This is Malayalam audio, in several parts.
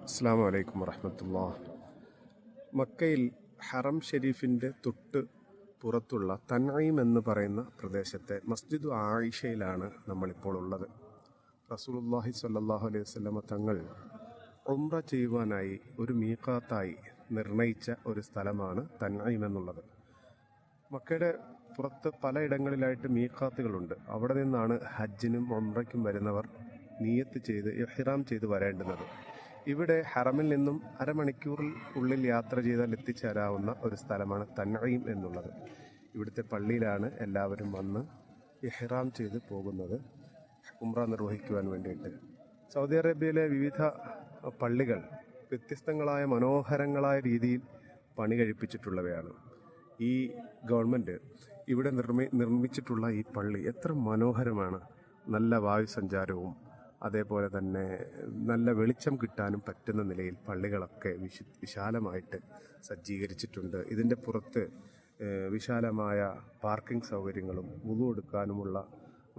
അസ്സലാമു അലൈക്കും വറഹ്മത്തുള്ളാഹി. മക്കയിൽ ഹറം ഷെരീഫിൻ്റെ തൊട്ട് പുറത്തുള്ള തൻഈം എന്ന് പറയുന്ന പ്രദേശത്തെ മസ്ജിദു ആയിഷയിലാണ് നമ്മളിപ്പോൾ ഉള്ളത്. റസൂലുള്ളാഹി സ്വല്ലല്ലാഹു അലൈഹി വസല്ലമ തങ്ങൾ ഉംറ ചെയ്യുവാനായി ഒരു മീഖാത്തായി നിർണയിച്ച ഒരു സ്ഥലമാണ് തൻഈം എന്നുള്ളത്. മക്കയുടെ പുറത്ത് പലയിടങ്ങളിലായിട്ട് മീഖാത്തുകളുണ്ട്. അവിടെ നിന്നാണ് ഹജ്ജിനും ഉംറയ്ക്കും വരുന്നവർ നിയ്യത്ത് ചെയ്ത് ഇഹ്റാം ചെയ്ത് വരേണ്ടുന്നത്. ഇവിടെ ഹറമിൽ നിന്നും അരമണിക്കൂറിൽ ഉള്ളിൽ യാത്ര ചെയ്താൽ എത്തിച്ചേരാവുന്ന ഒരു സ്ഥലമാണ് തൻഈം എന്നുള്ളത്. ഇവിടുത്തെ പള്ളിയിലാണ് എല്ലാവരും വന്ന് ഇഹ്റാം ചെയ്ത് പോകുന്നത് ഉംറ നിർവഹിക്കുവാൻ വേണ്ടിയിട്ട്. സൗദി അറേബ്യയിലെ വിവിധ പള്ളികൾ വ്യത്യസ്തങ്ങളായ മനോഹരങ്ങളായ രീതിയിൽ പണി കഴിപ്പിച്ചിട്ടുള്ളവയാണ്. ഈ ഗവൺമെൻറ് ഇവിടെ നിർമ്മിച്ചിട്ടുള്ള ഈ പള്ളി എത്ര മനോഹരമാണ്. നല്ല വായുസഞ്ചാരവും അതേപോലെ തന്നെ നല്ല വെളിച്ചം കിട്ടാനും പറ്റുന്ന നിലയിൽ പള്ളികളൊക്കെ വിശാലമായിട്ട് സജ്ജീകരിച്ചിട്ടുണ്ട്. ഇതിൻ്റെ പുറത്ത് വിശാലമായ പാർക്കിംഗ് സൗകര്യങ്ങളും വുളു എടുക്കാനുമുള്ള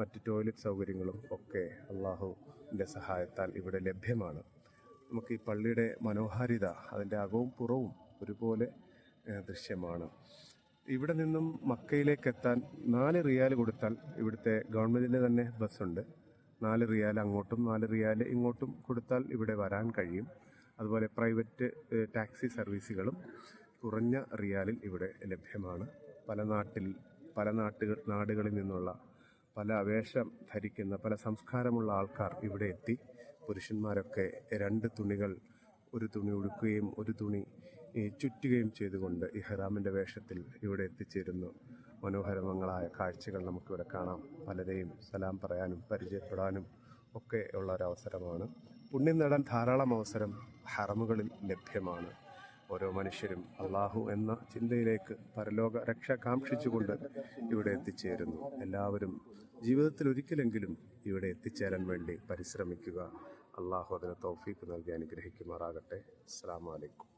മറ്റ് ടോയ്ലറ്റ് സൗകര്യങ്ങളും ഒക്കെ അള്ളാഹുവിൻ്റെ സഹായത്താൽ ഇവിടെ ലഭ്യമാണ്. നമുക്ക് ഈ പള്ളിയുടെ മനോഹാരിത അതിൻ്റെ അകവും പുറവും ഒരുപോലെ ദൃശ്യമാണ്. ഇവിടെ നിന്നും മക്കയിലേക്ക് എത്താൻ 4 റിയാൽ കൊടുത്താൽ ഇവിടുത്തെ ഗവൺമെൻറ്റിൻ്റെ തന്നെ ബസ്സുണ്ട്. 4 റിയാൽ അങ്ങോട്ടും 4 റിയാൽ ഇങ്ങോട്ടും കൊടുത്താൽ ഇവിടെ വരാൻ കഴിയും. അതുപോലെ പ്രൈവറ്റ് ടാക്സി സർവീസുകളും കുറഞ്ഞ റിയാലിൽ ഇവിടെ ലഭ്യമാണ്. പല നാടുകളിൽ നിന്നുള്ള പല വേഷം ധരിക്കുന്ന പല സംസ്കാരമുള്ള ആൾക്കാർ ഇവിടെ എത്തി പുരുഷന്മാരൊക്കെ 2 തുണികൾ, ഒരു തുണി ഉടുക്കുകയും ഒരു തുണി ചുറ്റുകയും ചെയ്തുകൊണ്ട് ഇഹ്റാമിൻ്റെ വേഷത്തിൽ ഇവിടെ എത്തിച്ചേരുന്നു. മനോഹരങ്ങളായ കാഴ്ചകൾ നമുക്കിവിടെ കാണാം. പലരെയും സലാം പറയാനും പരിചയപ്പെടാനും ഒക്കെ ഉള്ള ഒരവസരമാണ്. പുണ്യം നേടാൻ ധാരാളം അവസരം ഹറമുകളിൽ ലഭ്യമാണ്. ഓരോ മനുഷ്യരും അള്ളാഹു എന്ന ചിന്തയിലേക്ക് പരലോക രക്ഷ കാക്ഷിച്ചുകൊണ്ട് ഇവിടെ എത്തിച്ചേരുന്നു. എല്ലാവരും ജീവിതത്തിൽ ഒരിക്കലെങ്കിലും ഇവിടെ എത്തിച്ചേരാൻ വേണ്ടി പരിശ്രമിക്കുക. അള്ളാഹു അതിന് തൗഫീഖ് നൽകി അനുഗ്രഹിക്കുമാറാകട്ടെ. അസ്സലാമു അലൈക്കും.